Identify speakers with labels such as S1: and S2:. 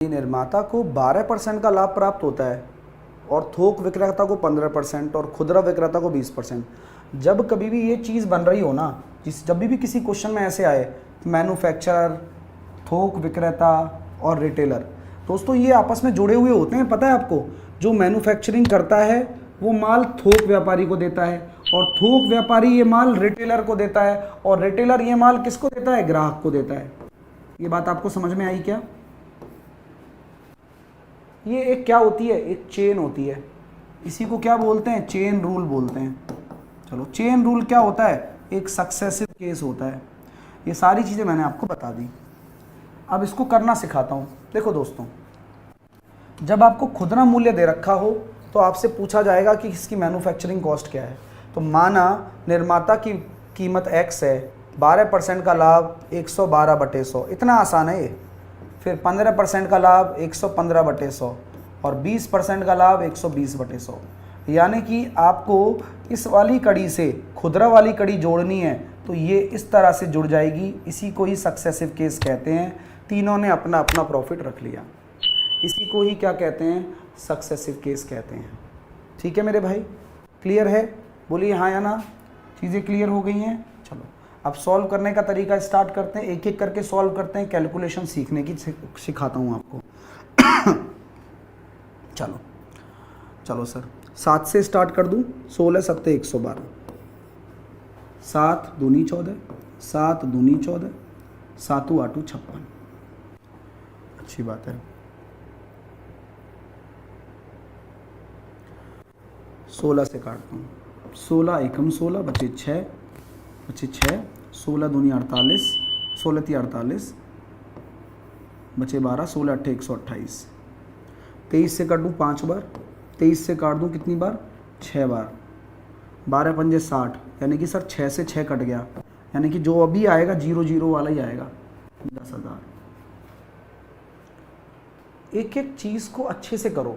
S1: निर्माता को 12% का लाभ प्राप्त होता है और थोक विक्रेता को 15% और खुदरा विक्रेता को 20%। जब कभी भी ये चीज़ बन रही हो ना, जब भी किसी क्वेश्चन में ऐसे आए मैन्युफैक्चरर, थोक विक्रेता और रिटेलर, दोस्तों ये आपस में जुड़े हुए होते हैं। पता है आपको, जो मैन्युफैक्चरिंग करता है वो माल थोक व्यापारी को देता है और थोक व्यापारी ये माल रिटेलर को देता है और रिटेलर ये माल किसको देता है? ग्राहक को देता है। ये बात आपको समझ में आई क्या? ये एक क्या होती है? एक चेन होती है। इसी को क्या बोलते हैं? चेन रूल बोलते हैं। चलो, चेन रूल क्या होता है? एक सक्सेसिव केस होता है। ये सारी चीज़ें मैंने आपको बता दी। अब इसको करना सिखाता हूँ। देखो दोस्तों, जब आपको खुदरा मूल्य दे रखा हो तो आपसे पूछा जाएगा कि इसकी मैन्युफैक्चरिंग कॉस्ट क्या है। तो माना निर्माता की कीमत x है, 12% का लाभ 112/100, इतना आसान है ये। फिर 15% का लाभ 115/100 और 20% का लाभ 120/100। यानी कि आपको इस वाली कड़ी से खुदरा वाली कड़ी जोड़नी है तो ये इस तरह से जुड़ जाएगी। इसी को ही सक्सेसिव केस कहते हैं। तीनों ने अपना अपना प्रॉफिट रख लिया, इसी को ही क्या कहते हैं? सक्सेसिव केस कहते हैं। ठीक है मेरे भाई, क्लियर है? बोलिए हाँ या ना। चीज़ें क्लियर हो गई हैं? चलो अब सॉल्व करने का तरीका स्टार्ट करते हैं। एक एक करके सॉल्व करते हैं। कैलकुलेशन सीखने की सिखाता हूँ आपको। चलो चलो सर, 7 से स्टार्ट कर दूँ। 16 7 112, 7 दूनी 14, 7 दूनी 14, 7 8 56। अच्छी बात है। 16 से काटता हूँ। 16 एकम 16 बचे 6, 16 दूनी 48, 16 × 48 बचे 12, 16 8 128। 23 से काट दूँ 5 बार, 23 से काट दूँ कितनी बार? 6 बार। 12 पंजे 60, यानी कि सर 6 से 6 कट गया, यानी कि जो अभी आएगा 00 वाला ही आएगा, 10,000। एक एक चीज़ को अच्छे से करो।